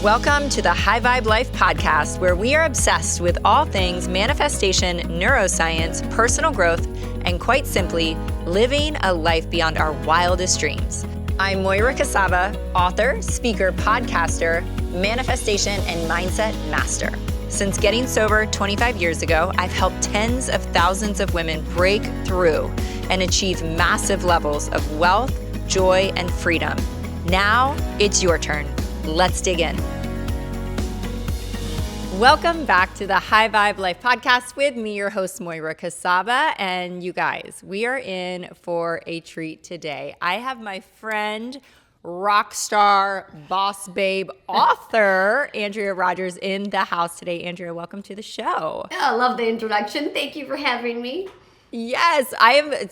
Welcome to the High Vibe Life podcast, where we are obsessed with all things manifestation, neuroscience, personal growth, and quite simply, living a life beyond our wildest dreams. I'm Moira Casaba, author, speaker, podcaster, manifestation, and mindset master. Since getting sober 25 years ago, I've helped tens of thousands of women break through and achieve massive levels of wealth, joy, and freedom. Now it's your turn. Let's dig in. Welcome back to the High Vibe Life podcast with me, your host, Moira Casaba. And you guys, we are in for a treat today. I have my friend, rock star, boss babe, author, Andrea Rogers in the house today. Andrea, welcome to the show. Oh, I love the introduction. Thank you for having me. Yes, I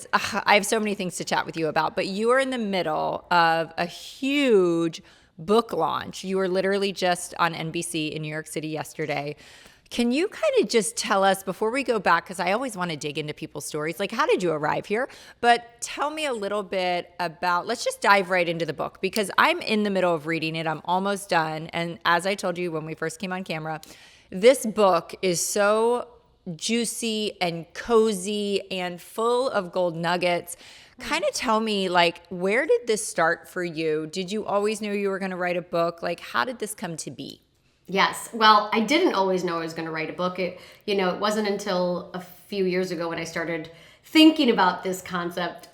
have so many things to chat with you about, but you are in the middle of a huge book launch. You were literally just on NBC in New York City yesterday. Can you kind of just tell us, before we go back, because I always want to dig into people's stories, like how did you arrive here? But tell me a little bit about, let's just dive right into the book, because I'm in the middle of reading it. I'm almost done. And as I told you when we first came on camera, this book is so juicy and cozy and full of gold nuggets. Kind of tell me, like, where did this start for you? Did you always know you were going to write a book? Like, how did this come to be? Yes. Well, I didn't always know I was going to write a book. It wasn't until a few years ago when I started thinking about this concept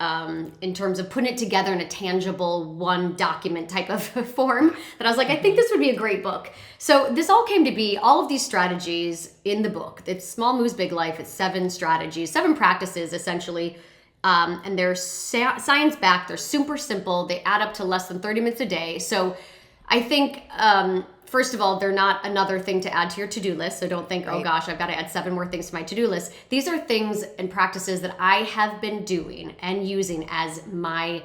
in terms of putting it together in a tangible one document type of form that I was like, I think this would be a great book. So this all came to be, all of these strategies in the book. It's Small Moves, Big Life. It's 7 strategies, 7 practices essentially. And they're science-backed. They're super simple. They add up to less than 30 minutes a day. So I think, first of all, they're not another thing to add to your to-do list. So don't think, oh gosh, I've got to add 7 more things to my to-do list. These are things and practices that I have been doing and using as my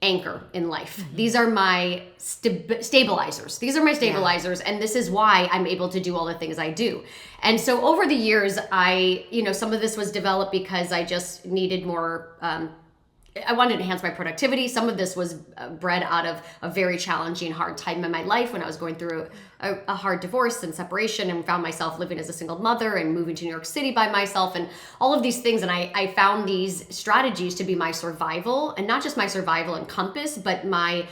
anchor in life. Mm-hmm. These are my stabilizers. These are my stabilizers. Yeah. And this is why I'm able to do all the things I do. And so over the years, some of this was developed because I just needed more, I wanted to enhance my productivity. Some of this was bred out of a very challenging, hard time in my life when I was going through a hard divorce and separation and found myself living as a single mother and moving to New York City by myself and all of these things. And I found these strategies to be my survival, and not just my survival and compass, but my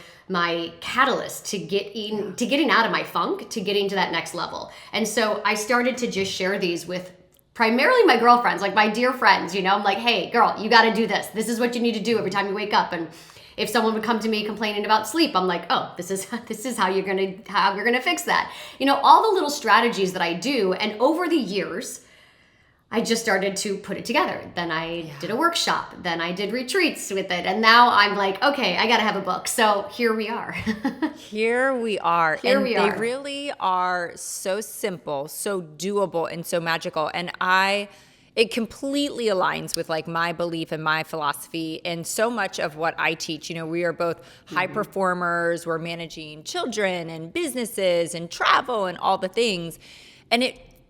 catalyst to getting out of my funk, to getting to that next level. And so I started to just share these with primarily my girlfriends, like my dear friends. I'm like, hey girl, you got to do this. This is what you need to do every time you wake up. And if someone would come to me complaining about sleep, I'm like, oh, this is how you're gonna fix that. All the little strategies that I do. And over the years, I just started to put it together. Then I did a workshop. Then I did retreats with it. And now I'm like, okay, I got to have a book. So here we are. Here we are. They really are so simple, so doable, and so magical. And it completely aligns with like my belief and my philosophy and so much of what I teach. We are both high performers. We're managing children and businesses and travel and all the things. And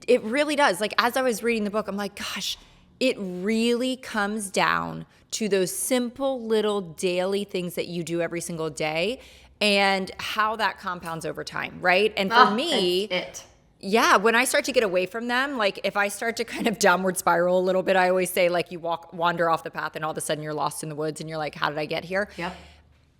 it really does. Like, as I was reading the book, I'm like, gosh, it really comes down to those simple little daily things that you do every single day and how that compounds over time, right? And for me, that's it. Yeah, when I start to get away from them, like if I start to kind of downward spiral a little bit, I always say like you wander off the path and all of a sudden you're lost in the woods and you're like, how did I get here? Yep.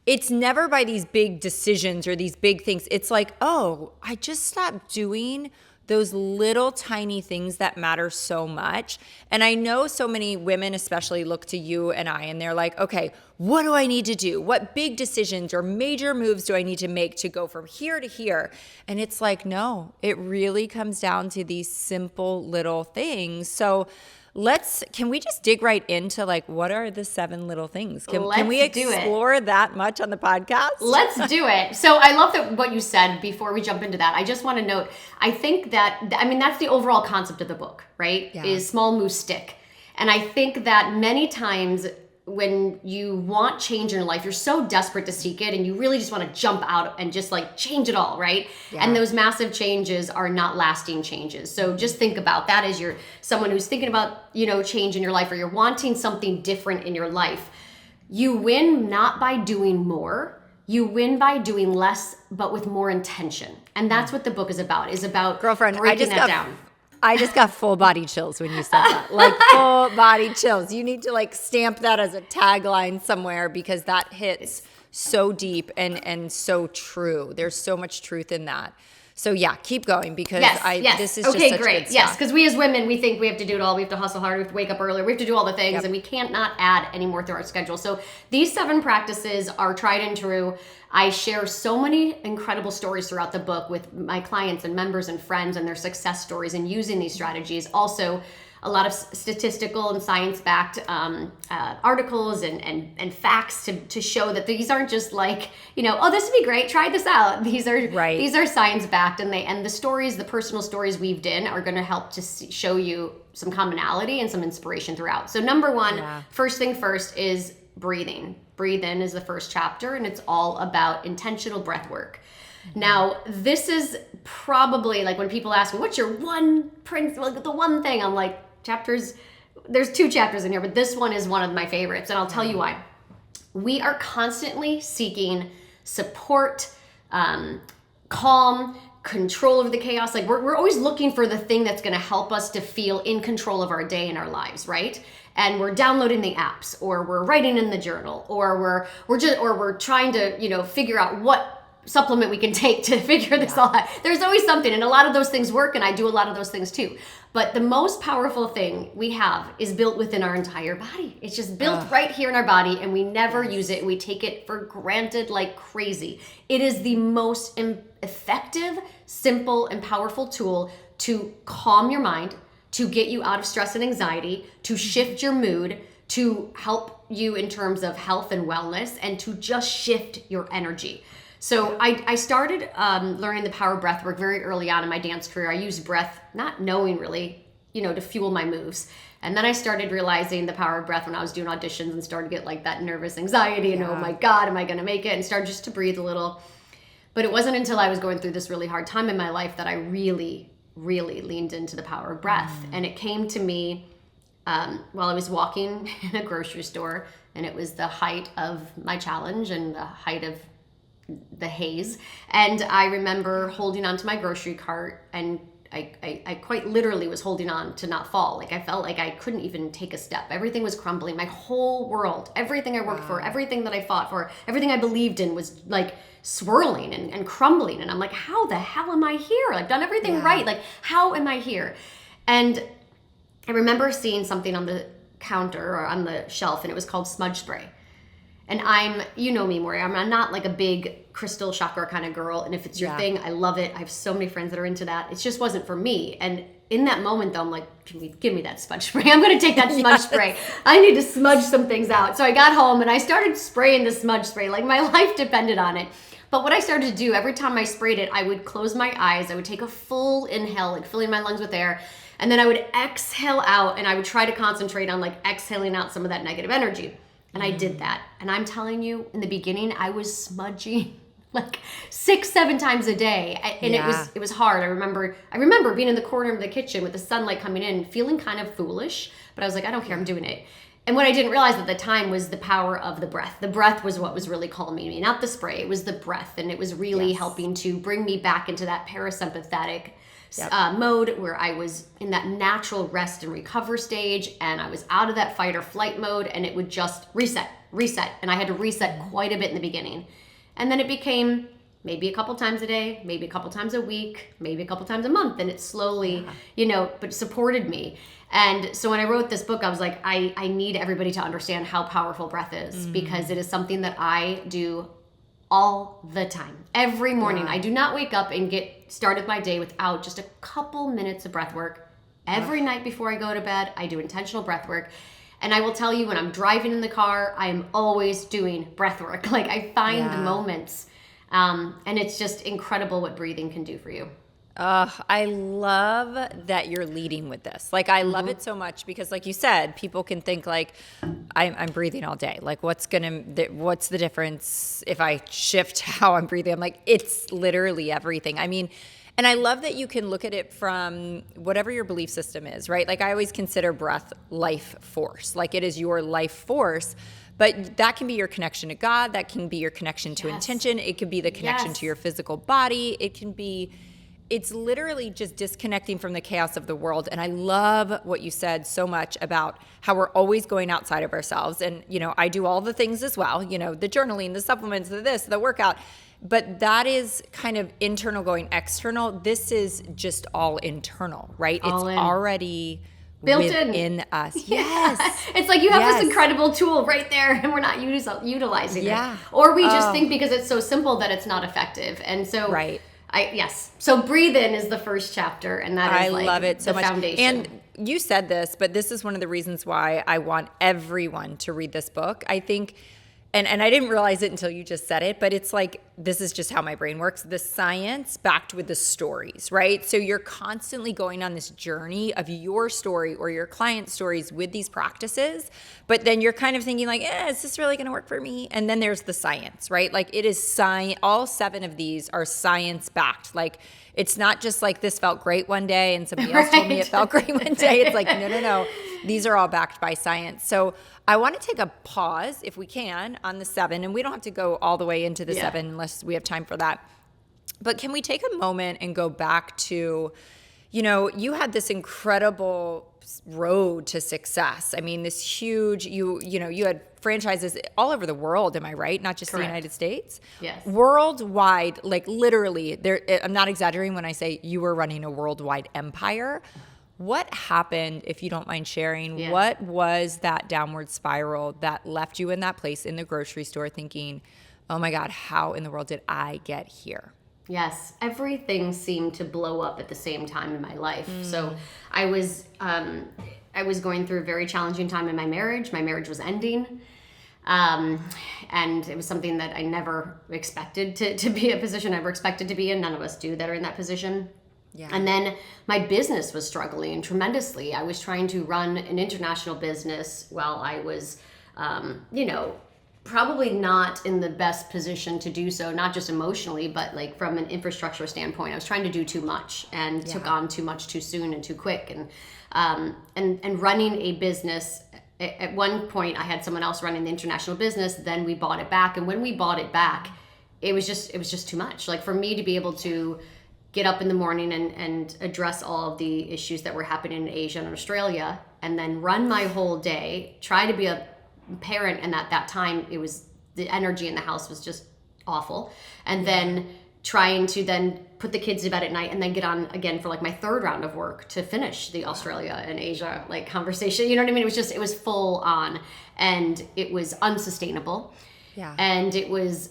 It's never by these big decisions or these big things. It's like, oh, I just stopped doing those little tiny things that matter so much. And I know so many women especially look to you and I, and they're like, okay, what do I need to do? What big decisions or major moves do I need to make to go from here to here? And it's like, no, it really comes down to these simple little things. So can we just dig right into like, what are the 7 little things? Can we explore that much on the podcast? Let's do it. So I love what you said before we jump into that. I just want to note, I think that's the overall concept of the book, right? Yeah. Is small moves stick. And I think that many times when you want change in your life, you're so desperate to seek it and you really just want to jump out and just like change it all, right? Yeah. And those massive changes are not lasting changes. So just think about that as you're someone who's thinking about, change in your life, or you're wanting something different in your life. You win not by doing more, You win by doing less, but with more intention. And that's what the book is about Girlfriend, breaking that down. I just got full body chills when you said that. Like full body chills. You need to like stamp that as a tagline somewhere because that hits so deep and so true. There's so much truth in that. So yeah, keep going because this is just such great. good Yes, stuff. because we as women, we think we have to do it all. We have to hustle hard. We have to wake up earlier. We have to do all the things, and we can't not add any more through our schedule. So these 7 practices are tried and true. I share so many incredible stories throughout the book with my clients and members and friends and their success stories and using these strategies. Also, a lot of statistical and science-backed articles and facts to show that these aren't just like, oh, this would be great, try this out. These are science-backed, and the stories, the personal stories weaved in are going to help to show you some commonality and some inspiration throughout. So number 1, first thing first is breathing. Breathe in is the first chapter, and it's all about intentional breath work. Now, this is probably like when people ask me, what's your one principle, the one thing, I'm like, there's 2 chapters in here, but this one is one of my favorites, and I'll tell you why. We are constantly seeking support, calm, control over the chaos. Like we're always looking for the thing that's going to help us to feel in control of our day and our lives, right? And we're downloading the apps, or we're writing in the journal, or we're trying to, figure out what supplement we can take to figure this all out. There's always something, and a lot of those things work, and I do a lot of those things too. But the most powerful thing we have is built within our entire body. It's just built right here in our body, and we never use it, and we take it for granted like crazy. It is the most effective, simple, and powerful tool to calm your mind, to get you out of stress and anxiety, to shift your mood, to help you in terms of health and wellness, and to just shift your energy. So I started learning the power of breath work very early on in my dance career. I used breath, not knowing really, to fuel my moves. And then I started realizing the power of breath when I was doing auditions and started to get like that nervous anxiety and oh my God, am I going to make it? And started just to breathe a little. But it wasn't until I was going through this really hard time in my life that I really leaned into the power of breath. And it came to me while I was walking in a grocery store, and it was the height of my challenge and the height of the haze. And I remember holding onto my grocery cart, and I quite literally was holding on to not fall. Like I felt like I couldn't even take a step. Everything was crumbling. My whole world, everything I worked for, everything that I fought for, everything I believed in was like swirling and crumbling. And I'm like, how the hell am I here? I've done everything right. Like, how am I here? And I remember seeing something on the counter or on the shelf, and it was called smudge spray. And you know me, Maury, I'm not like a big crystal chakra kind of girl. And if it's your thing, I love it. I have so many friends that are into that. It just wasn't for me. And in that moment, though, I'm like, give me that smudge spray. I'm going to take that smudge spray. I need to smudge some things out. So I got home and I started spraying the smudge spray. Like my life depended on it. But what I started to do, every time I sprayed it, I would close my eyes. I would take a full inhale, like filling my lungs with air. And then I would exhale out, and I would try to concentrate on like exhaling out some of that negative energy. And I did that. And I'm telling you, in the beginning, I was smudging like 6-7 times a day. And it was hard. I remember being in the corner of the kitchen with the sunlight coming in, feeling kind of foolish, but I was like, I don't care, I'm doing it. And what I didn't realize at the time was the power of the breath. The breath was what was really calming me, not the spray. It was the breath. And it was really helping to bring me back into that parasympathetic mode where I was in that natural rest and recover stage, and I was out of that fight or flight mode, and it would just reset. And I had to reset quite a bit in the beginning. And then it became maybe a couple times a day, maybe a couple times a week, maybe a couple times a month. And it slowly, but supported me. And so when I wrote this book, I was like, I need everybody to understand how powerful breath is, because it is something that I do all the time. Every morning, I do not wake up and get started my day without just a couple minutes of breath work. Every night before I go to bed, I do intentional breath work. And I will tell you, when I'm driving in the car, I'm always doing breath work. Like I find the moments, and it's just incredible what breathing can do for you. I love that you're leading with this. Like, I love it so much because, like you said, people can think like, I'm breathing all day. Like, what's the difference if I shift how I'm breathing? I'm like, it's literally everything. I mean, and I love that you can look at it from whatever your belief system is, right? Like, I always consider breath life force. Like, it is your life force. But that can be your connection to God. That can be your connection to intention. It could be the connection to your physical body. It's literally just disconnecting from the chaos of the world. And I love what you said so much about how we're always going outside of ourselves. And, I do all the things as well, the journaling, the supplements, the workout. But that is kind of internal going external. This is just all internal, right? It's already built in us. Yes. It's like you have this incredible tool right there and we're not utilizing it. Or we just think because it's so simple that it's not effective. And so so breathe in is the first chapter, and that is love it so much. Foundation. And you said this, but this is one of the reasons why I want everyone to read this book. I think, and I didn't realize it until you just said it, but it's like, this is just how my brain works. The science backed with the stories, right? So you're constantly going on this journey of your story or your client's stories with these practices, but then you're kind of thinking like, is this really going to work for me? And then there's the science, right? Like it is science. All 7 of these are science backed. Like it's not just like this felt great one day and somebody else told me it felt great one day. It's like, no. These are all backed by science. So I want to take a pause, if we can, on the 7, and we don't have to go all the way into the 7 unless we have time for that. But can we take a moment and go back to, you had this incredible road to success. I mean, this huge, you had franchises all over the world, am I right? Not just the United States? Yes. Worldwide, like literally, I'm not exaggerating when I say you were running a worldwide empire. What happened, if you don't mind sharing, what was that downward spiral that left you in that place in the grocery store thinking, oh my God, how in the world did I get here? Yes, everything seemed to blow up at the same time in my life. So I was going through a very challenging time in my marriage. My marriage was ending. And it was something that I never expected to be a position I never expected to be in. None of us do that are in that position. Yeah. And then my business was struggling tremendously. I was trying to run an international business while I was, probably not in the best position to do so, not just emotionally, but like from an infrastructure standpoint. I was trying to do too much and took on too much too soon and too quick. And running a business, at one point I had someone else running the international business, then we bought it back. And when we bought it back, it was just too much. Like for me to be able to get up in the morning and address all of the issues that were happening in Asia and Australia, and then run my whole day, try to be a parent. And at that time, it was the energy in the house was just awful. And then trying to then put the kids to bed at night and then get on again for like my 3rd round of work to finish the Australia and Asia like conversation. You know what I mean? It was full on, and it was unsustainable. Yeah. And it was,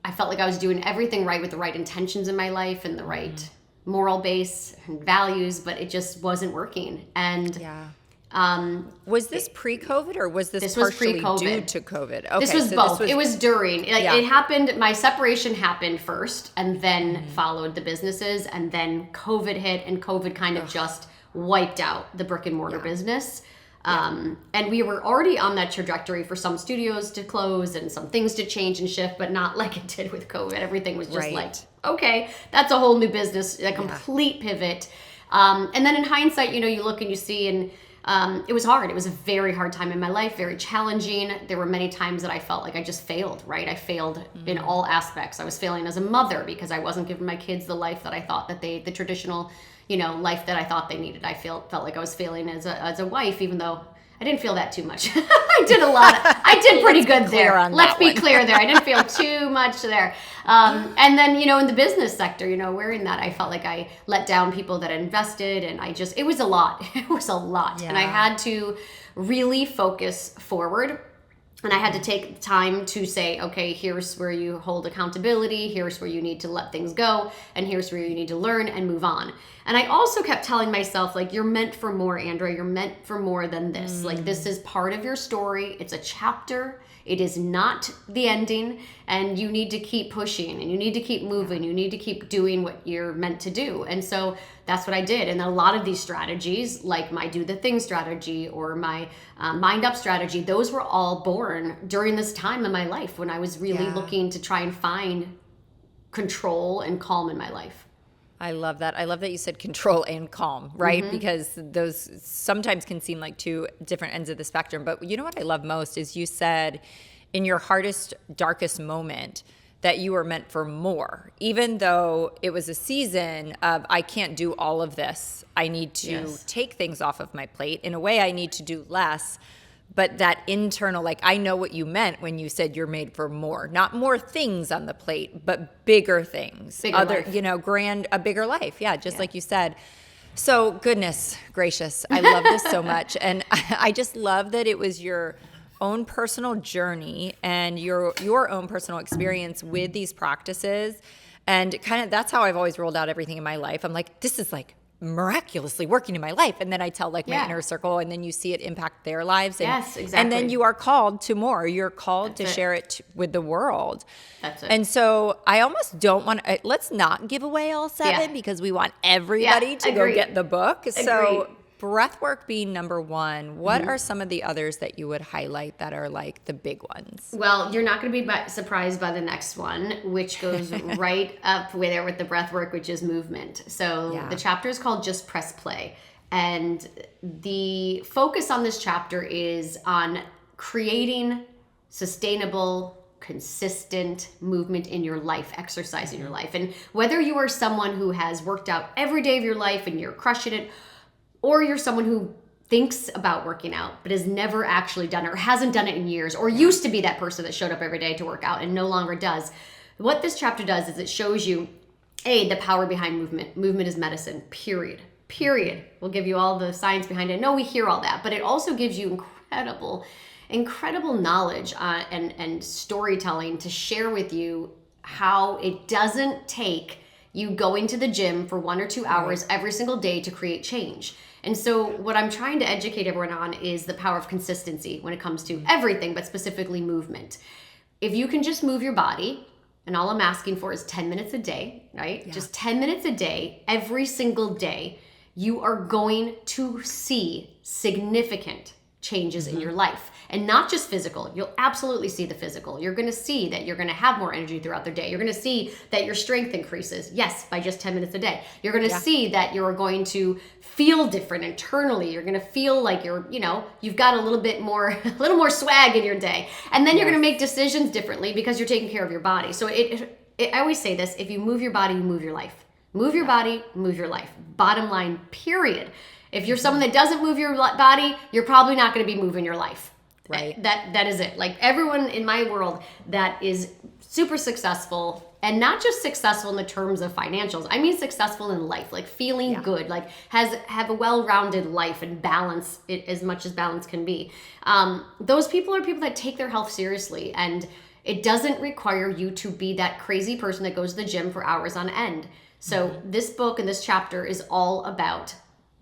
I felt like I was doing everything right with the right intentions in my life and the right moral base and values, but it just wasn't working. And was this pre-COVID or was this partially due to COVID? Okay, this was both. It was during. It happened. My separation happened first, and then followed the businesses, and then COVID hit, and COVID kind of just wiped out the brick and mortar business. And we were already on that trajectory for some studios to close and some things to change and shift, but not like it did with COVID. Everything was just like, okay, that's a whole new business, a complete pivot. And then in hindsight, you look and you see, and it was hard. It was a very hard time in my life, very challenging. There were many times that I felt like I just failed, right? I failed in all aspects. I was failing as a mother because I wasn't giving my kids the life that I thought that the traditional life that I thought they needed. I felt like I was failing as a wife, even though I didn't feel that too much. I did a lot. I did pretty good there. Let's be clear there. I didn't feel too much there. And then, in the business sector, wearing that, I felt like I let down people that invested, and it was a lot. It was a lot. Yeah. And I had to really focus forward. And I had to take time to say, okay, here's where you hold accountability. Here's where you need to let things go. And here's where you need to learn and move on. And I also kept telling myself, like, you're meant for more, Andrea. You're meant for more than this. Like, this is part of your story. It's a chapter. It is not the ending. And you need to keep pushing, and you need to keep moving. You need to keep doing what you're meant to do. And so that's what I did. And a lot of these strategies, like my do the thing strategy or my mind up strategy, those were all born during this time in my life when I was really looking to try and find control and calm in my life. I love that. I love that you said control and calm, right? Because those sometimes can seem like two different ends of the spectrum. But you know what I love most is you said in your hardest, darkest moment that you were meant for more, even though it was a season of I can't do all of this. I need to take things off of my plate. In a way, I need to do less. But that internal, like, I know what you meant when you said you're made for more, not more things on the plate, but bigger things, life. A bigger life. Yeah. Just like you said. So goodness gracious. I love this so much. And I just love that it was your own personal journey and your own personal experience with these practices. And kind of, that's how I've always rolled out everything in my life. I'm like, this is like miraculously working in my life. And then I tell like my inner circle, and then you see it impact their lives. And, yes, exactly. And then you are called to more. You're called to share it with the world. That's it. And so I almost don't want to, let's not give away all 7 because we want everybody to go get the book. So Breathwork being number 1, what are some of the others that you would highlight that are like the big ones? Well, you're not going to be surprised by the next one, which goes right up there with the breathwork, which is movement. So the chapter is called Just Press Play. And the focus on this chapter is on creating sustainable, consistent movement in your life, exercise in your life. And whether you are someone who has worked out every day of your life and you're crushing it, or you're someone who thinks about working out but has never actually done it or hasn't done it in years, or used to be that person that showed up every day to work out and no longer does. What this chapter does is it shows you, the power behind movement. Movement is medicine, period. We'll give you all the science behind it. No, we hear all that, but it also gives you incredible knowledge and storytelling to share with you how it doesn't take you going to the gym for 1 or 2 hours every single day to create change. And so what I'm trying to educate everyone on is the power of consistency when it comes to everything, but specifically movement. If you can just move your body, and all I'm asking for is 10 minutes a day, right? Yeah. Just 10 minutes a day, every single day, you are going to see significant changes in your life. And not just physical. You'll absolutely see the physical. You're going to see that you're going to have more energy throughout the day. You're going to see that your strength increases. Yes, by just 10 minutes a day. You're going to see that you're going to feel different internally. You're going to feel like you've got a little more swag in your day. And then you're going to make decisions differently because you're taking care of your body. So I always say this, if you move your body, you move your life. Move your body, move your life. Bottom line, period. If you're someone that doesn't move your body, you're probably not going to be moving your life. Right. That is it. Like everyone in my world that is super successful, and not just successful in the terms of financials. I mean successful in life, like feeling good, like have a well-rounded life and balance it as much as balance can be. Those people are people that take their health seriously, and it doesn't require you to be that crazy person that goes to the gym for hours on end. So this book and this chapter is all about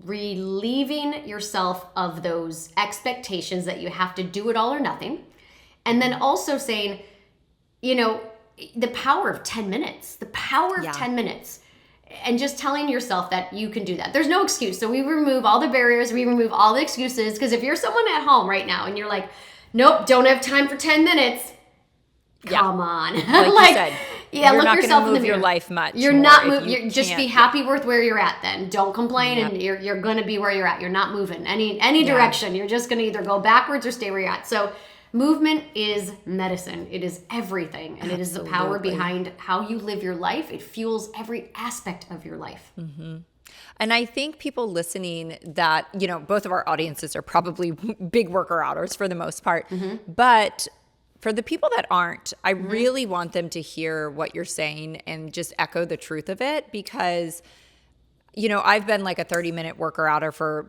relieving yourself of those expectations that you have to do it all or nothing. And then also saying, the power of 10 minutes, and just telling yourself that you can do that. There's no excuse. So we remove all the barriers, we remove all the excuses. Because if you're someone at home right now and you're like, nope, don't have time for 10 minutes, come on. Like you said. Yeah, you're look yourself in the mirror. Your life much. You're not moving. Just be happy with where you're at. Then don't complain, and you're going to be where you're at. You're not moving any direction. You're just going to either go backwards or stay where you're at. So, movement is medicine. It is everything, and it is the power behind how you live your life. It fuels every aspect of your life. Mm-hmm. And I think people listening that both of our audiences are probably big worker outers for the most part, but for the people that aren't, I really want them to hear what you're saying and just echo the truth of it, because, I've been like a 30-minute worker outer for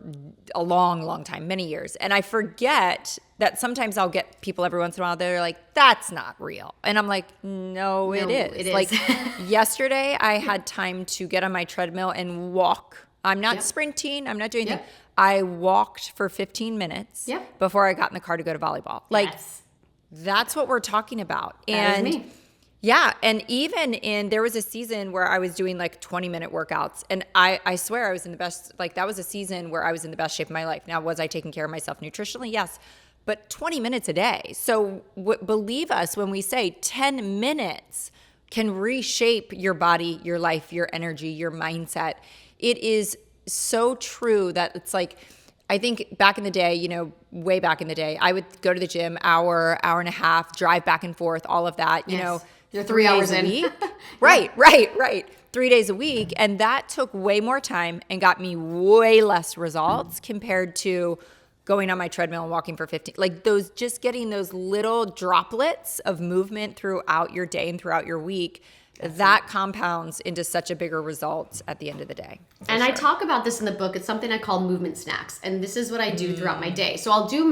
a long, long time, many years. And I forget that sometimes I'll get people every once in a while, they're like, that's not real. And I'm like, no, it is. It is. Like yesterday, I had time to get on my treadmill and walk. I'm not sprinting. I'm not doing anything. I walked for 15 minutes before I got in the car to go to volleyball. That's what we're talking about. That is me. Yeah. And even there was a season where I was doing like 20-minute workouts, and I swear I was in the best, that was a season where I was in the best shape of my life. Now, was I taking care of myself nutritionally? Yes. But 20 minutes a day. So believe us when we say 10 minutes can reshape your body, your life, your energy, your mindset. It is so true that it's like, I think back in the day, way back in the day, I would go to the gym, hour and a half, drive back and forth, all of that, You're 3 hours in. week. Right. 3 days a week. And that took way more time and got me way less results compared to going on my treadmill and walking for 15, like just getting those little droplets of movement throughout your day and throughout your week. That compounds into such a bigger result at the end of the day. And sure. I talk about this in the book. It's something I call movement snacks. And this is what I do throughout my day. So I'll do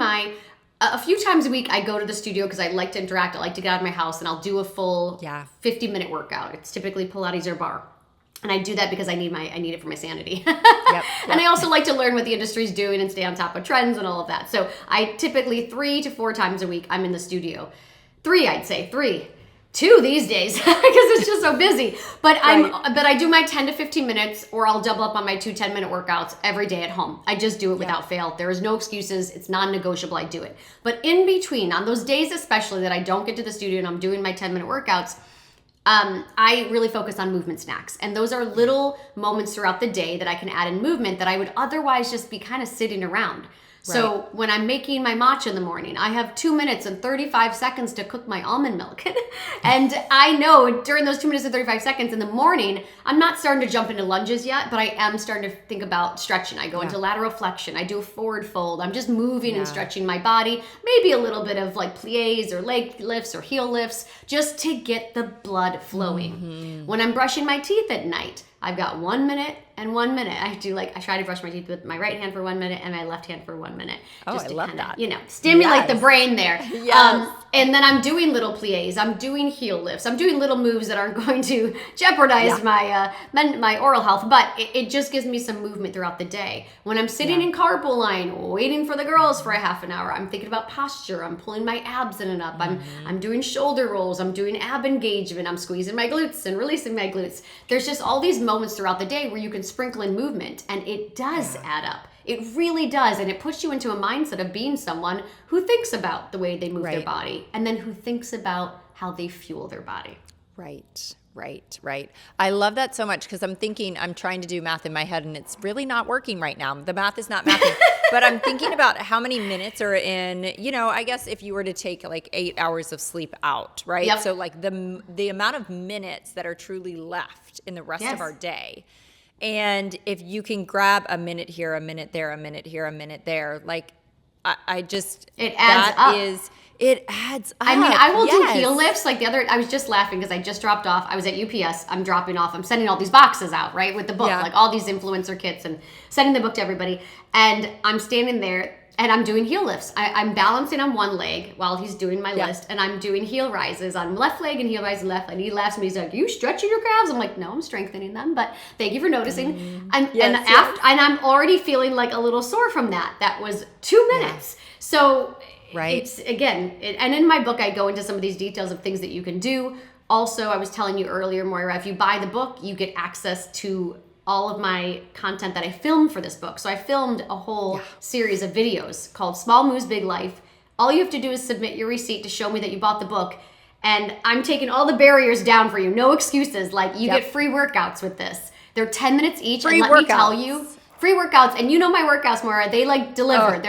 a few times a week, I go to the studio because I like to interact. I like to get out of my house, and I'll do a full 50-minute workout. It's typically Pilates or barre. And I do that because I need it for my sanity. Yep. And I also like to learn what the industry's doing and stay on top of trends and all of that. So I typically 3 to 4 times a week, I'm in the studio. 3, I'd say 3. 2 these days because it's just so busy. But but I do my 10 to 15 minutes, or I'll double up on my 2 10-minute workouts every day at home. I just do it without fail. There is no excuses. It's non-negotiable. I do it. But in between, on those days especially that I don't get to the studio and I'm doing my 10-minute workouts, I really focus on movement snacks. And those are little moments throughout the day that I can add in movement that I would otherwise just be kind of sitting around. So when I'm making my matcha in the morning, I have 2 minutes and 35 seconds to cook my almond milk. And I know during those 2 minutes and 35 seconds in the morning, I'm not starting to jump into lunges yet, but I am starting to think about stretching. I go into lateral flexion. I do a forward fold. I'm just moving and stretching my body. Maybe a little bit of like plies or leg lifts or heel lifts just to get the blood flowing. Mm-hmm. When I'm brushing my teeth at night, I've got 1 minute and 1 minute. I try to brush my teeth with my right hand for 1 minute and my left hand for 1 minute. Oh, just I love that. Stimulate the brain there. Yes. And then I'm doing little plies. I'm doing heel lifts. I'm doing little moves that aren't going to jeopardize my oral health, but it just gives me some movement throughout the day. When I'm sitting in carpool line, waiting for the girls for a half an hour, I'm thinking about posture. I'm pulling my abs in and up. I'm doing shoulder rolls. I'm doing ab engagement. I'm squeezing my glutes and releasing my glutes. There's just all these moments throughout the day where you can sprinkle in movement, and it does add up. It really does, and it puts you into a mindset of being someone who thinks about the way they move their body, and then who thinks about how they fuel their body. Right. I love that so much because I'm trying to do math in my head, and it's really not working right now. The math is not mathing, but I'm thinking about how many minutes are in, I guess if you were to take like 8 hours of sleep out, right? Yep. So like the amount of minutes that are truly left in the rest of our day. And if you can grab a minute here, a minute there, a minute here, a minute there, like it adds up. It adds up. I mean, I will do heel lifts. Like I was just laughing because I just dropped off. I was at UPS. I'm dropping off. I'm sending all these boxes out, right, with the book, like all these influencer kits, and sending the book to everybody. And I'm standing there and I'm doing heel lifts. I'm balancing on one leg while he's doing my list, and I'm doing heel rises on left leg and heel rises on left leg. And he laughs at me. He's like, "You stretching your calves?" I'm like, "No, I'm strengthening them." But thank you for noticing. And I'm already feeling like a little sore from that. That was 2 minutes. So it's and in my book I go into some of these details of things that you can do. Also, I was telling you earlier, Moira, if you buy the book, you get access to all of my content that I filmed for this book. So I filmed a whole series of videos called Small Moves, Big Life. All you have to do is submit your receipt to show me that you bought the book. And I'm taking all the barriers down for you. No excuses. Like you get free workouts with this. They're 10 minutes each. Free and workouts. Me tell you, free workouts. And you know my workouts, Moira, they like deliver. You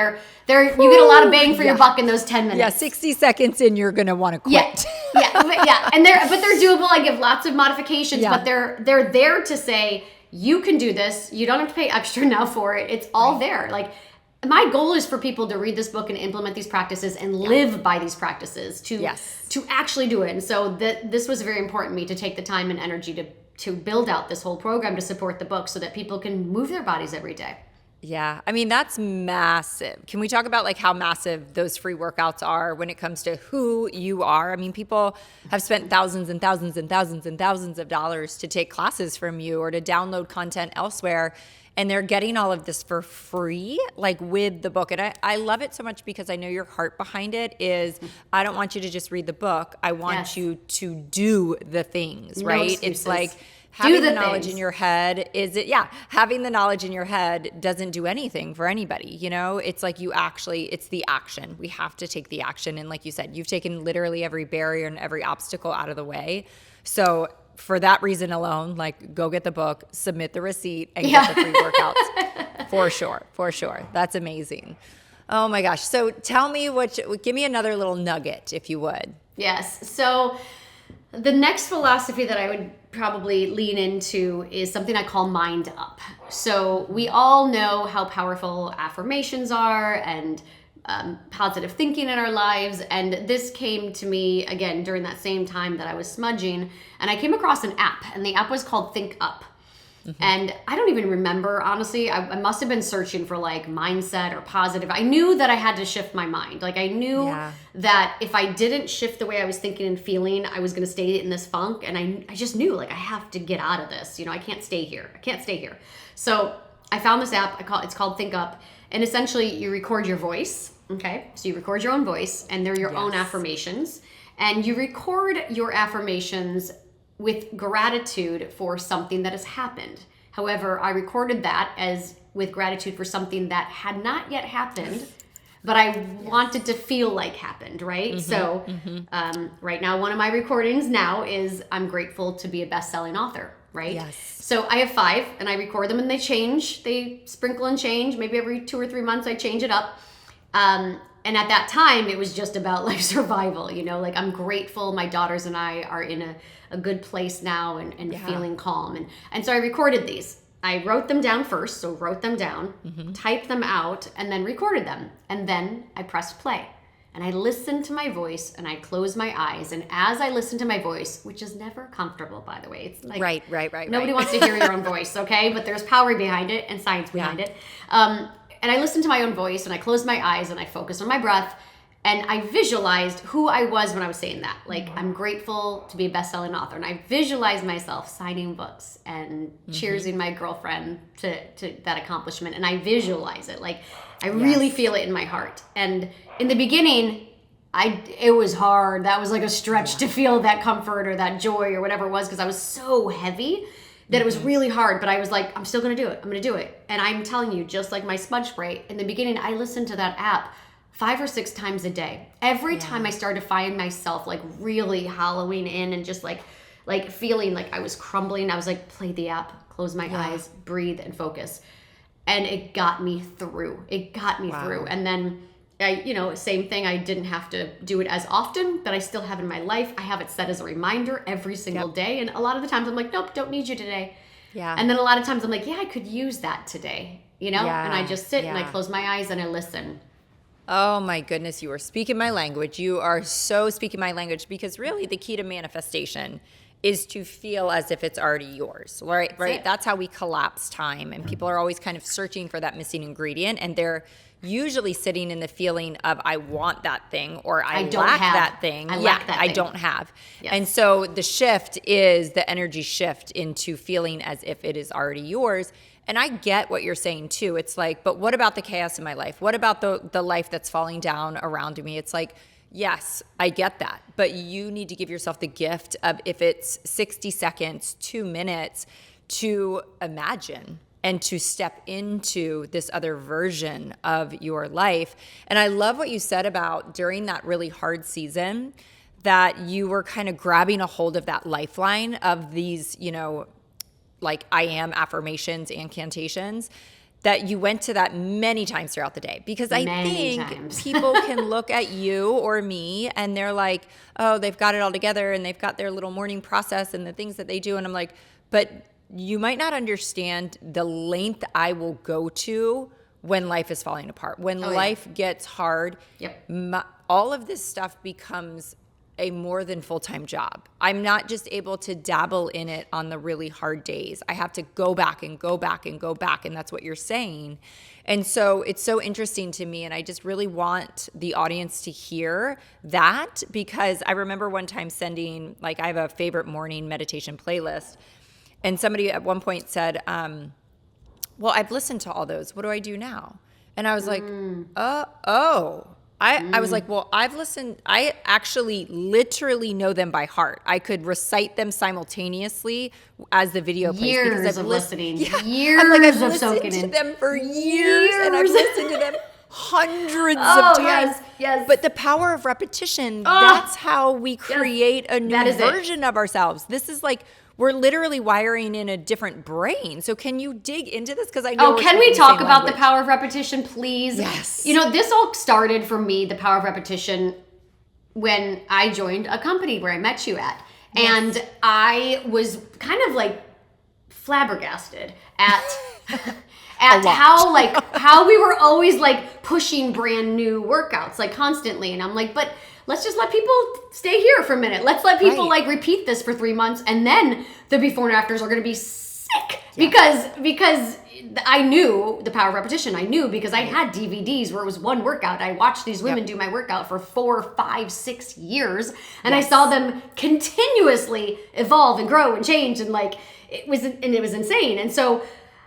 get a lot of bang for your buck in those 10 minutes. Yeah, 60 seconds in, you're going to want to quit. And they're doable. I give lots of modifications, but they're there to say, you can do this. You don't have to pay extra now for it. It's all there. Like my goal is for people to read this book and implement these practices and live by these practices to actually do it. And so this was very important to me to take the time and energy to build out this whole program to support the book so that people can move their bodies every day. Yeah. I mean, that's massive. Can we talk about like how massive those free workouts are when it comes to who you are? I mean, people have spent thousands and thousands and thousands and thousands of dollars to take classes from you or to download content elsewhere. And they're getting all of this for free, like with the book. And I love it so much because I know your heart behind it is, I don't want you to just read the book. I want you to do the things, right? Excuses. It's like, having the knowledge in your head having the knowledge in your head doesn't do anything for anybody. It's like it's the action. We have to take the action. And like you said, you've taken literally every barrier and every obstacle out of the way So for that reason alone, like go get the book, submit the receipt, and get the free workouts. For sure. That's amazing. Oh my gosh. So tell me give me another little nugget, if you would. Yes. So the next philosophy that I would probably lean into is something I call mind up. So we all know how powerful affirmations are and positive thinking in our lives. And this came to me again during that same time that I was smudging, and I came across an app, and the app was called Think Up. And I don't even remember, honestly. I must have been searching for like mindset or positive. I knew that I had to shift my mind. Like I knew that if I didn't shift the way I was thinking and feeling, I was going to stay in this funk. And I just knew like I have to get out of this. I can't stay here. So I found this app. It's called Think Up. And essentially you record your voice. Okay. So you record your own voice, and they're your own affirmations. And you record your affirmations with gratitude for something that has happened. However, I recorded that as with gratitude for something that had not yet happened, but I wanted to feel like happened, right? So right now, one of my recordings now is I'm grateful to be a best-selling author, right? Yes. So I have 5, and I record them, and they change. They sprinkle and change. Maybe every 2 or 3 months I change it up. And at that time, it was just about like survival, like I'm grateful my daughters and I are in a good place now and feeling calm. And so I recorded these. I wrote them down first, typed them out, and then recorded them. And then I pressed play. And I listened to my voice, and I closed my eyes. And as I listened to my voice, which is never comfortable, by the way. It's like Right. Nobody wants to hear your own voice, okay? But there's power behind it and science behind it. And I listened to my own voice, and I closed my eyes, and I focused on my breath, and I visualized who I was when I was saying that. Like, I'm grateful to be a best-selling author. And I visualized myself signing books and cheersing my girlfriend to that accomplishment. And I visualize it. Like, I really feel it in my heart. And in the beginning, it was hard. That was like a stretch to feel that comfort or that joy or whatever it was, because I was so heavy that it was really hard, but I was like, I'm still going to do it. I'm going to do it. And I'm telling you, just like my smudge spray, in the beginning, I listened to that app 5 or 6 times a day. Every time I started to find myself like really hollowing in and just like feeling like I was crumbling, I was like, play the app, close my eyes, breathe, and focus. And it got me through. And then same thing. I didn't have to do it as often, but I still have in my life. I have it set as a reminder every single day. And a lot of the times I'm like, nope, don't need you today. Yeah. And then a lot of times I'm like, I could use that today, and I just sit and I close my eyes and I listen. Oh my goodness, you are speaking my language. You are so speaking my language, because really the key to manifestation is to feel as if it's already yours, right? That's how we collapse time. And people are always kind of searching for that missing ingredient, and they're usually sitting in the feeling of, I want that thing, or I lack that thing. I don't have. Yes. And so the shift is the energy shift into feeling as if it is already yours. And I get what you're saying too. It's like, but what about the chaos in my life? What about the life that's falling down around me? It's like, yes, I get that. But you need to give yourself the gift of, if it's 60 seconds, 2 minutes, to imagine and to step into this other version of your life. And I love what you said about during that really hard season, that you were kind of grabbing a hold of that lifeline of these, like I am affirmations, incantations, that you went to that many times throughout the day. Because I think people can look at you or me and they're like, oh, they've got it all together and they've got their little morning process and the things that they do. And I'm like, but you might not understand the length I will go to when life is falling apart. When life gets hard, all of this stuff becomes a more than full-time job. I'm not just able to dabble in it on the really hard days. I have to go back and go back and go back. And that's what you're saying. And so it's so interesting to me. And I just really want the audience to hear that, because I remember one time sending, like, I have a favorite morning meditation playlist. And somebody at one point said, well, I've listened to all those. What do I do now? And I was like, I was like, well, I've listened. I actually literally know them by heart. I could recite them simultaneously as the video plays. Years of listening. Years I'm like, I've of listened soaking to in. them for years, and I've listened to them hundreds Oh, of times. yes. But the power of repetition, that's how we create a new version of ourselves. This is like, we're literally wiring in a different brain. So can you dig into this? Because I know. Oh, can we talk about the power of repetition, please? Yes. You know, this all started for me, the power of repetition, when I joined a company where I met you at. Yes. And I was kind of like flabbergasted at how we were always like pushing brand new workouts like constantly. And I'm like, but let's just let people stay here for a minute. Let's let people like repeat this for 3 months, and then the before and afters are going to be sick because I knew the power of repetition. I knew because I had DVDs where it was one workout. I watched these women do my workout for 4, 5, 6 years, and I saw them continuously evolve and grow and change, and like it was insane. And so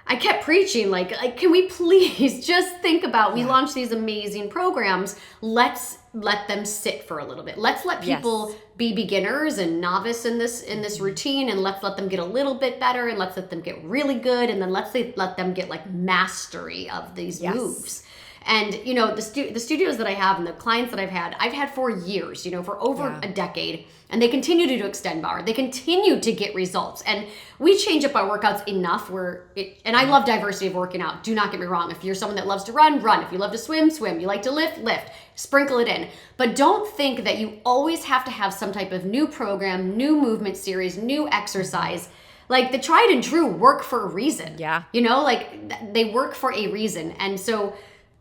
I kept preaching, like, can we please just think about, we launched these amazing programs. Let's let them sit for a little bit. Let's let people be beginners and novice in this routine, and let's let them get a little bit better, and let's let them get really good, and then let's let them get like mastery of these moves. And, you know, the studios that I have and the clients that I've had for years, you know, for over a decade, and they continue to do Extend Barre. They continue to get results. And we change up our workouts enough and I love diversity of working out. Do not get me wrong. If you're someone that loves to run, run. If you love to swim, swim. You like to lift, lift. Sprinkle it in. But don't think that you always have to have some type of new program, new movement series, new exercise. Like the tried and true work for a reason. Yeah. You know, like they work for a reason. And so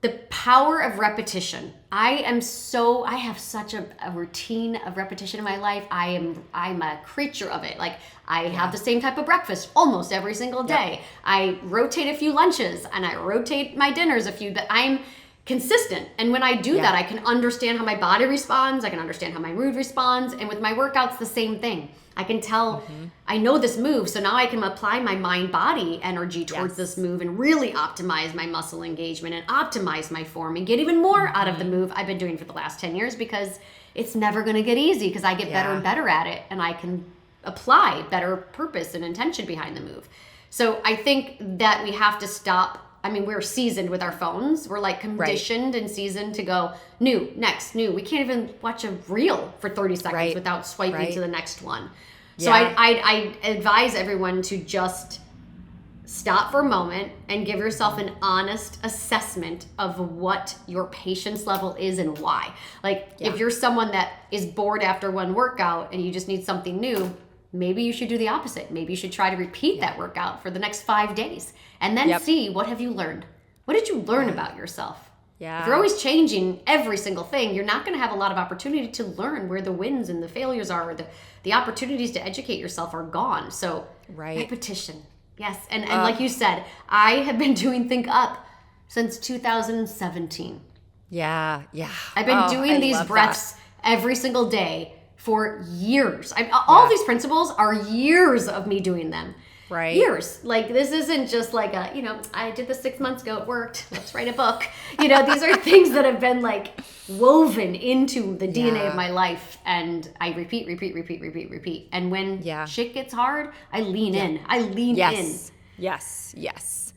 the power of repetition. I have such a routine of repetition in my life. I'm a creature of it. Like I have the same type of breakfast almost every single day. I rotate a few lunches and I rotate my dinners a few, but I'm consistent. And when I do that, I can understand how my body responds. I can understand how my mood responds. And with my workouts, the same thing. I can tell, I know this move, so now I can apply my mind-body energy towards this move and really optimize my muscle engagement and optimize my form and get even more out of the move I've been doing for the last 10 years, because it's never going to get easy, because I get better and better at it, and I can apply better purpose and intention behind the move. So I think that we have to stop. I mean, we're seasoned with our phones. We're like conditioned and seasoned to go new, next, new. We can't even watch a reel for 30 seconds without swiping to the next one. So I advise everyone to just stop for a moment and give yourself an honest assessment of what your patience level is and why. Like if you're someone that is bored after one workout and you just need something new, maybe you should do the opposite. Maybe you should try to repeat that workout for the next 5 days and then see, what have you learned? What did you learn about yourself? Yeah. If you're always changing every single thing, you're not going to have a lot of opportunity to learn where the wins and the failures are, or the opportunities to educate yourself are gone. So repetition. Yes. And like you said, I have been doing Think Up since 2017. Yeah. Yeah. I've been doing these breaths every single day for years. All these principles are years of me doing them. Right. Years. Like, this isn't just like I did this 6 months ago, it worked, let's write a book. These are things that have been like woven into the DNA of my life. And I repeat. And when shit gets hard, I lean in. I lean in. Yes.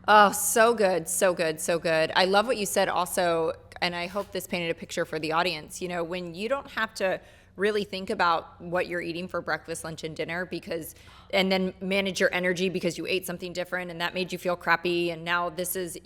Oh, so good. I love what you said also, and I hope this painted a picture for the audience. When you don't have to really think about what you're eating for breakfast, lunch, and dinner, and then manage your energy because you ate something different and that made you feel crappy. And now this is,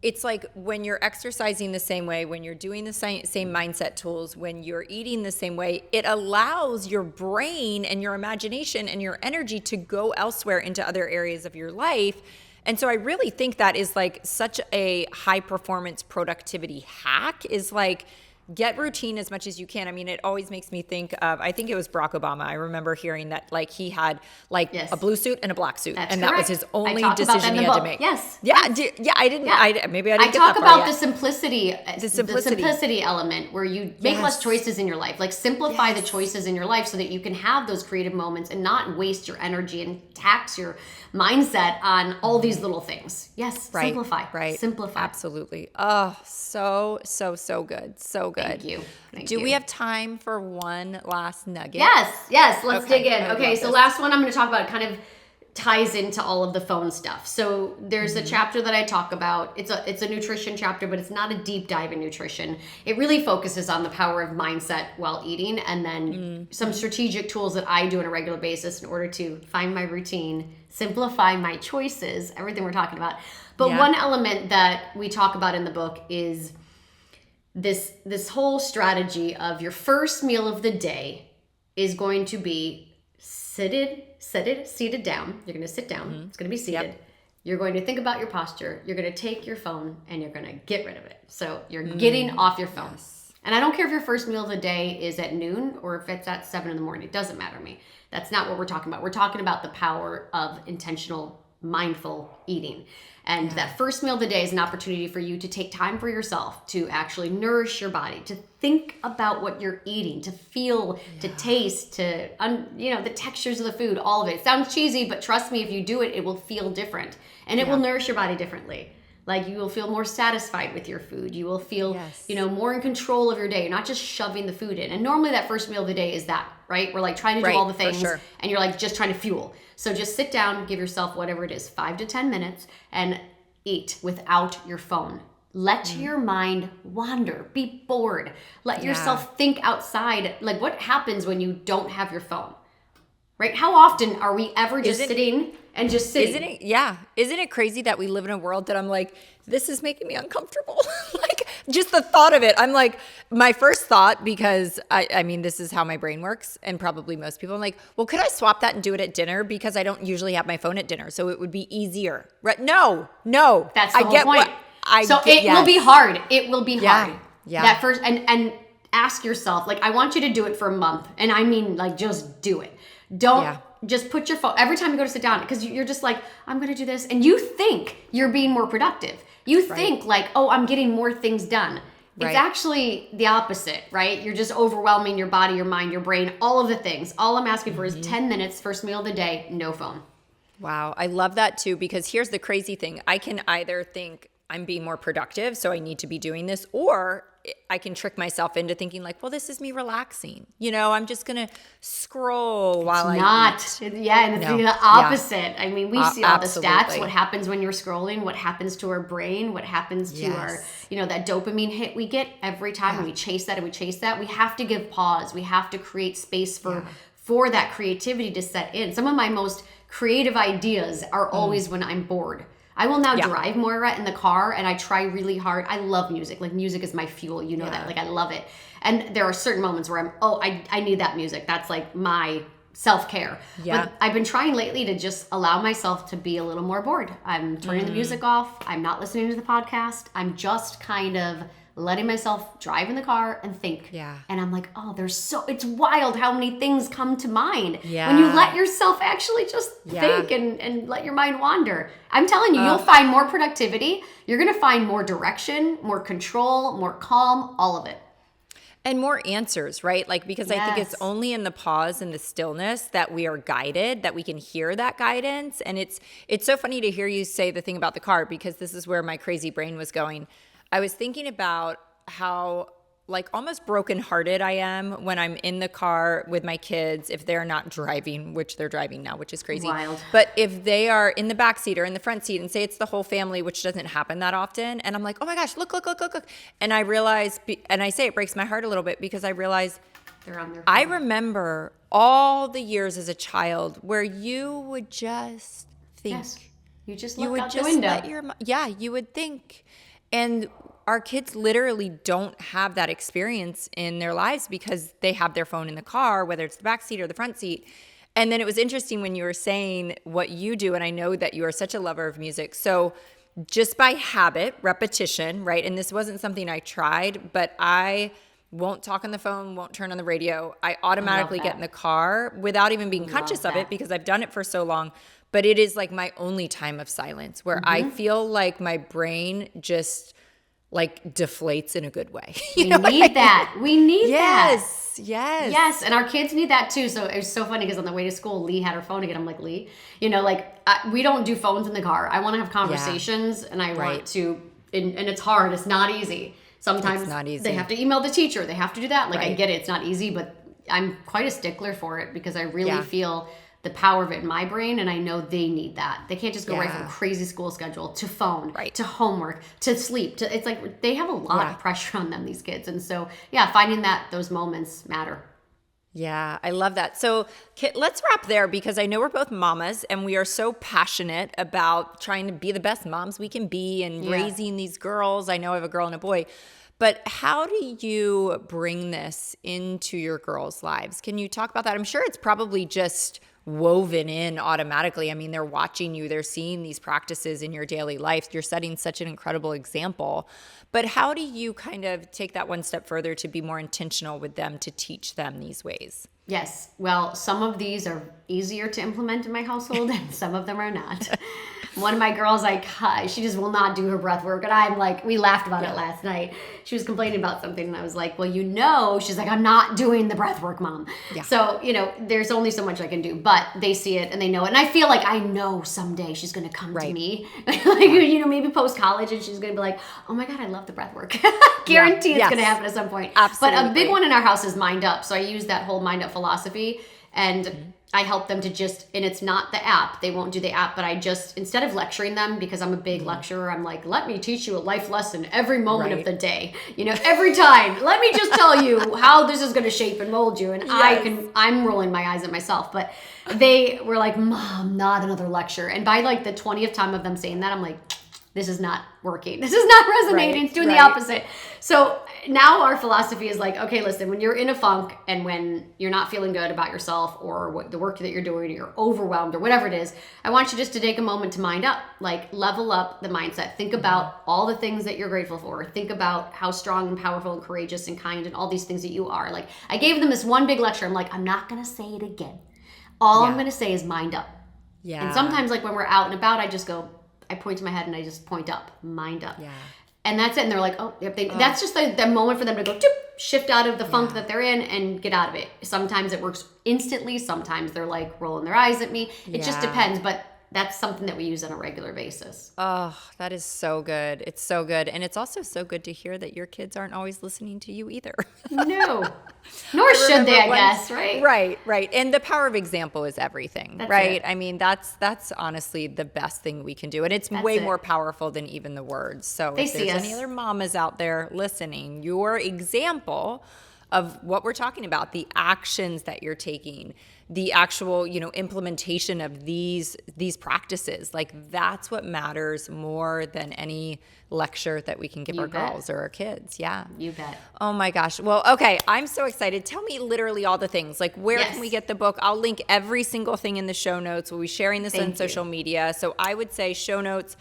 it's like when you're exercising the same way, when you're doing the same mindset tools, when you're eating the same way, it allows your brain and your imagination and your energy to go elsewhere into other areas of your life. And so I really think that is like such a high performance productivity hack, is like, get routine as much as you can. I mean, it always makes me think of, I think it was Barack Obama. I remember hearing that like he had like a blue suit and a black suit. That's correct. That was his only decision he had to make. Yes. Yeah. I didn't. Yeah. Maybe I didn't. I talk about the simplicity element where you make less choices in your life. Like simplify the choices in your life so that you can have those creative moments and not waste your energy and tax your mindset on all these little things. Yes. Simplify. Right. Simplify. Absolutely. Oh, so good. So good. Thank you. Do we have time for one last nugget? Yes. Let's dig in. Okay, so last one I'm going to talk about kind of ties into all of the phone stuff. So there's a chapter that I talk about. It's a nutrition chapter, but it's not a deep dive in nutrition. It really focuses on the power of mindset while eating, and then some strategic tools that I do on a regular basis in order to find my routine, simplify my choices, everything we're talking about. But one element that we talk about in the book is this whole strategy of your first meal of the day is going to be seated down. You're going to sit down. It's going to be seated. Yep. You're going to think about your posture. You're going to take your phone and you're going to get rid of it. So you're getting off your phone. Yes. And I don't care if your first meal of the day is at noon or if it's at 7 a.m. It doesn't matter to me. That's not what we're talking about. We're talking about the power of intentional, mindful eating. And that first meal of the day is an opportunity for you to take time for yourself, to actually nourish your body, to think about what you're eating, to feel, to taste, to, the textures of the food, all of it. It sounds cheesy, but trust me, if you do it, it will feel different. And it will nourish your body differently. Like you will feel more satisfied with your food. You will feel, more in control of your day. You're not just shoving the food in. And normally that first meal of the day is that, right? We're like trying to do all the things and you're like just trying to fuel. So just sit down, give yourself whatever it is, 5 to 10 minutes and eat without your phone. Let your mind wander, be bored. Let yourself think outside. Like what happens when you don't have your phone? Right? How often are we ever just sitting and just sitting? Isn't it crazy that we live in a world that I'm like, this is making me uncomfortable? Like just the thought of it. I'm like, my first thought, because I mean, this is how my brain works and probably most people, I'm like, well, could I swap that and do it at dinner? Because I don't usually have my phone at dinner. So it would be easier. Right? No. That's the whole point. It will be hard. It will be hard. Yeah. That first, and ask yourself, like, I want you to do it for a month. And I mean, like, just do it. Don't just put your phone every time you go to sit down, because you're just like, I'm going to do this. And you think you're being more productive. You think like, oh, I'm getting more things done. It's actually the opposite, right? You're just overwhelming your body, your mind, your brain, all of the things. All I'm asking for is 10 minutes, first meal of the day, no phone. Wow. I love that too, because here's the crazy thing. I can either think I'm being more productive, so I need to be doing this, or I can trick myself into thinking like, well, this is me relaxing. I'm just going to scroll while I eat. Yeah, and it's the opposite. I mean, we see all the stats, what happens when you're scrolling, what happens to our brain, what happens to our, that dopamine hit we get every time and we chase that and we chase that. We have to give pause. We have to create space for that creativity to set in. Some of my most creative ideas are always when I'm bored. I will now drive Moira in the car and I try really hard. I love music. Like music is my fuel. That. Like I love it. And there are certain moments where I need that music. That's like my self-care. Yeah. But I've been trying lately to just allow myself to be a little more bored. I'm turning the music off. I'm not listening to the podcast. I'm just kind of letting myself drive in the car and think. Yeah. And I'm like, oh, it's wild how many things come to mind when you let yourself actually just think and let your mind wander. I'm telling you, you'll find more productivity. You're going to find more direction, more control, more calm, all of it. And more answers, right? Like, because I think it's only in the pause and the stillness that we are guided, that we can hear that guidance. And it's so funny to hear you say the thing about the car, because this is where my crazy brain was going. I was thinking about how like almost brokenhearted I am when I'm in the car with my kids, if they're not driving, which they're driving now, which is crazy. Wild. But if they are in the back seat or in the front seat, and say it's the whole family, which doesn't happen that often, and I'm like, oh my gosh, look. And I realize, and I say it breaks my heart a little bit, because I realize they're on their phone. I remember all the years as a child where you would just think. Yes. You just look out the window. You would think. And our kids literally don't have that experience in their lives because they have their phone in the car, whether it's the back seat or the front seat. And then it was interesting when you were saying what you do, and I know that you are such a lover of music. So just by habit, repetition, right? And this wasn't something I tried, but I won't talk on the phone, won't turn on the radio. I automatically get in the car without even being conscious of it, because I've done it for so long. But it is like my only time of silence where I feel like my brain just like deflates in a good way. We need that. We need that. Yes. And our kids need that too. So it was so funny because on the way to school, Lee had her phone again. I'm like, Lee, we don't do phones in the car. I want to have conversations and I want to, and it's hard. It's not easy. Sometimes they have to email the teacher. They have to do that. Like I get it. It's not easy, but I'm quite a stickler for it because I really feel the power of it in my brain, and I know they need that. They can't just go right from crazy school schedule to phone, to homework, to sleep. It's like they have a lot of pressure on them, these kids. And so, finding those moments matter. Yeah, I love that. So let's wrap there, because I know we're both mamas and we are so passionate about trying to be the best moms we can be and raising these girls. I know I have a girl and a boy. But how do you bring this into your girls' lives? Can you talk about that? I'm sure it's probably just woven in automatically. I mean, they're watching you, they're seeing these practices in your daily life. You're setting such an incredible example. But how do you kind of take that one step further to be more intentional with them, to teach them these ways? Yes. Well, some of these are easier to implement in my household and some of them are not. One of my girls, she just will not do her breath work. And I'm like, we laughed about it last night. She was complaining about something and I was like, well, she's like, I'm not doing the breath work, Mom. Yeah. So, there's only so much I can do, but they see it and they know it. And I feel like I know someday she's going to come to me, maybe post-college, and she's going to be like, oh my God, I love the breath work. Guarantee it's going to happen at some point. Absolutely. But a big one in our house is mind up. So I use that whole mind up philosophy, and I help them to and it's not the app. They won't do the app, but I just, instead of lecturing them, because I'm a big lecturer, I'm like, let me teach you a life lesson every moment of the day. Every time. Let me just tell you how this is going to shape and mold you. And I'm rolling my eyes at myself. But they were like, Mom, not another lecture. And by like the 20th time of them saying that, I'm like, this is not working. This is not resonating. It's doing the opposite. So now our philosophy is like, okay, listen, when you're in a funk and when you're not feeling good about yourself or the work that you're doing, or you're overwhelmed or whatever it is, I want you just to take a moment to mind up, like level up the mindset. Think about all the things that you're grateful for. Think about how strong and powerful and courageous and kind and all these things that you are. Like, I gave them this one big lecture. I'm like, I'm not going to say it again. All I'm going to say is mind up. Yeah. And sometimes, like when we're out and about, I point to my head and I just point up, mind up. Yeah. And that's it. And they're like, oh, that's just the moment for them to go, shift out of the funk that they're in and get out of it. Sometimes it works instantly. Sometimes they're like rolling their eyes at me. It just depends. But that's something that we use on a regular basis. Oh, that is so good. It's so good. And it's also so good to hear that your kids aren't always listening to you either. No. Nor should they, I guess, right? Right. And the power of example is everything, right? I mean, that's honestly the best thing we can do. And it's way more powerful than even the words. So if there's any other mamas out there listening, your example of what we're talking about, the actions that you're taking, the actual, implementation of these practices, like that's what matters more than any lecture that we can give our girls or our kids. Yeah. You bet. Oh my gosh. Well, okay. I'm so excited. Tell me literally all the things. Like, where can we get the book? I'll link every single thing in the show notes. We'll be sharing this on social media. So I would say show notes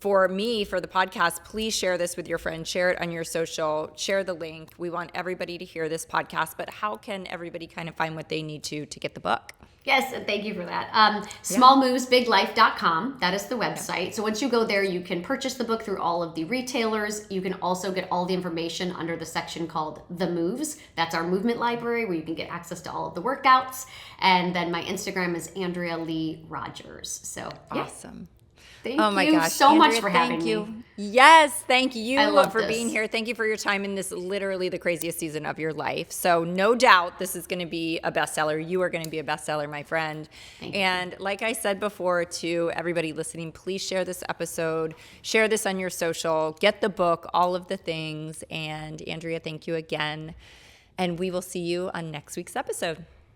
for me, for the podcast, please share this with your friends. Share it on your social. Share the link. We want everybody to hear this podcast. But how can everybody kind of find what they need to get the book? Yes, thank you for that. Smallmovesbiglife.com. That is the website. So once you go there, you can purchase the book through all of the retailers. You can also get all the information under the section called The Moves. That's our movement library where you can get access to all of the workouts. And then my Instagram is Andrea Lee Rogers. So awesome. Thank you so much for having me. Yes, thank you for being here. Thank you for your time in this literally the craziest season of your life. So no doubt this is going to be a bestseller. You are going to be a bestseller, my friend. And like I said before to everybody listening, please share this episode. Share this on your social. Get the book, all of the things. And Andrea, thank you again. And we will see you on next week's episode.